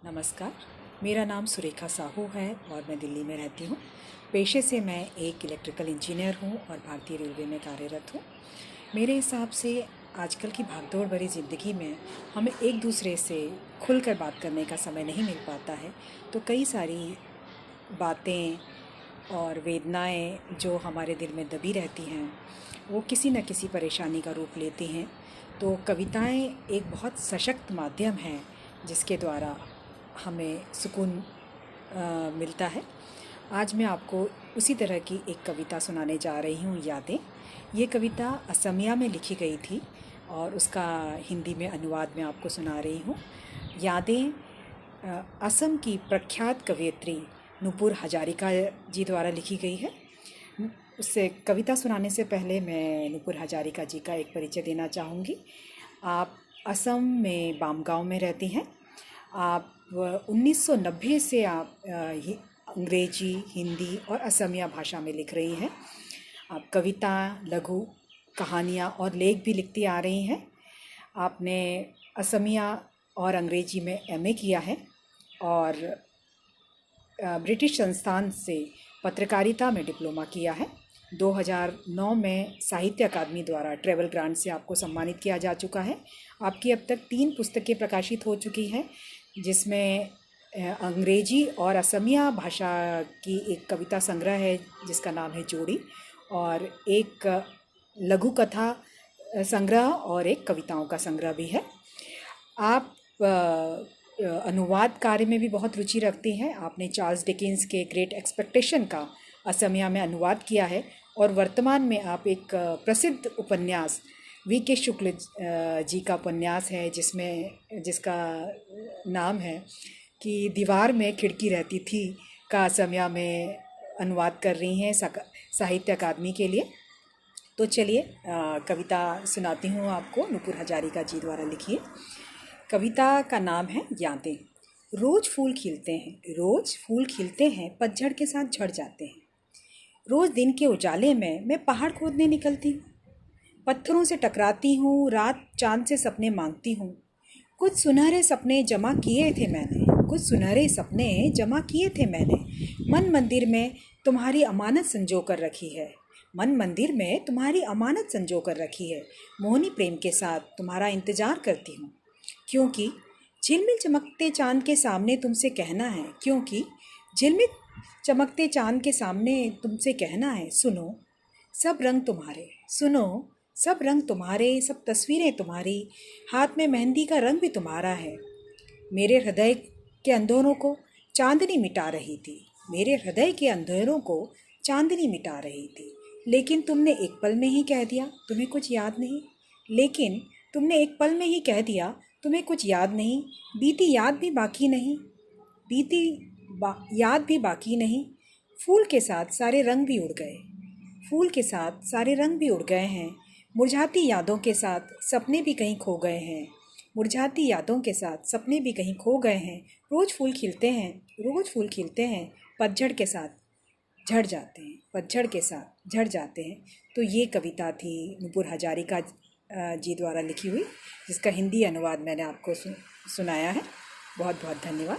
नमस्कार, मेरा नाम सुरेखा साहू है और मैं दिल्ली में रहती हूँ। पेशे से मैं एक इलेक्ट्रिकल इंजीनियर हूँ और भारतीय रेलवे में कार्यरत हूँ। मेरे हिसाब से आजकल की भागदौड़ भरी ज़िंदगी में हमें एक दूसरे से खुलकर बात करने का समय नहीं मिल पाता है, तो कई सारी बातें और वेदनाएं जो हमारे दिल में दबी रहती हैं वो किसी न किसी परेशानी का रूप लेती हैं। तो कविताएं एक बहुत सशक्त माध्यम है जिसके द्वारा हमें सुकून मिलता है। आज मैं आपको उसी तरह की एक कविता सुनाने जा रही हूँ, यादें। ये कविता असमिया में लिखी गई थी और उसका हिंदी में अनुवाद मैं आपको सुना रही हूँ। यादें असम की प्रख्यात कवयित्री नुपुर हजारिका जी द्वारा लिखी गई है। उससे कविता सुनाने से पहले मैं नुपुर हजारिका जी का एक परिचय देना चाहूँगी। आप असम में बामगांव में रहती हैं। आप 1990 से आप अंग्रेजी, हिंदी और असमिया भाषा में लिख रही हैं। आप कविता, लघु कहानियाँ और लेख भी लिखती आ रही हैं। आपने असमिया और अंग्रेजी में एमए किया है और ब्रिटिश संस्थान से पत्रकारिता में डिप्लोमा किया है। 2009 में साहित्य अकादमी द्वारा ट्रेवल ग्रांट से आपको सम्मानित किया जा चुका है। आपकी अब तक 3 पुस्तकें प्रकाशित हो चुकी हैं, जिसमें अंग्रेजी और असमिया भाषा की एक कविता संग्रह है जिसका नाम है जोड़ी, और एक लघु कथा संग्रह और एक कविताओं का संग्रह भी है। आप अनुवाद कार्य में भी बहुत रुचि रखती हैं। आपने चार्ल्स डिकेंस के ग्रेट एक्सपेक्टेशन का असमिया में अनुवाद किया है और वर्तमान में आप एक प्रसिद्ध उपन्यास वी.के. शुक्ल जी का उपन्यास है जिसका नाम है कि दीवार में खिड़की रहती थी का असमिया में अनुवाद कर रही हैं साहित्य अकादमी के लिए। तो चलिए कविता सुनाती हूँ आपको, नुपुर हजारिका जी द्वारा लिखी है। कविता का नाम है यादें। रोज़ फूल खिलते हैं, पतझड़ के साथ झड़ जाते हैं। रोज़ दिन के उजाले में मैं पहाड़ खोदने निकलती हूँ, पत्थरों से टकराती हूँ, रात चांद से सपने मांगती हूँ। कुछ सुनहरे सपने जमा किए थे मैंने। मन मंदिर में तुम्हारी अमानत संजो कर रखी है। मोहनी प्रेम के साथ तुम्हारा इंतजार करती हूँ, क्योंकि झिलमिल चमकते चांद के सामने तुमसे कहना है, सुनो सब रंग तुम्हारे, सब तस्वीरें तुम्हारी, हाथ में मेहंदी का रंग भी तुम्हारा है। मेरे हृदय के अंधेरों को चांदनी मिटा रही थी, लेकिन तुमने एक पल में ही कह दिया तुम्हें कुछ याद नहीं। बीती याद भी बाकी नहीं। फूल के साथ सारे रंग भी उड़ गए हैं। मुरझाती यादों के साथ सपने भी कहीं खो गए हैं। रोज़ फूल खिलते हैं, पतझड़ के साथ झड़ जाते हैं। तो ये कविता थी नुपुर हजारिका जी द्वारा लिखी हुई, जिसका हिंदी अनुवाद मैंने आपको सुनाया है। बहुत बहुत धन्यवाद।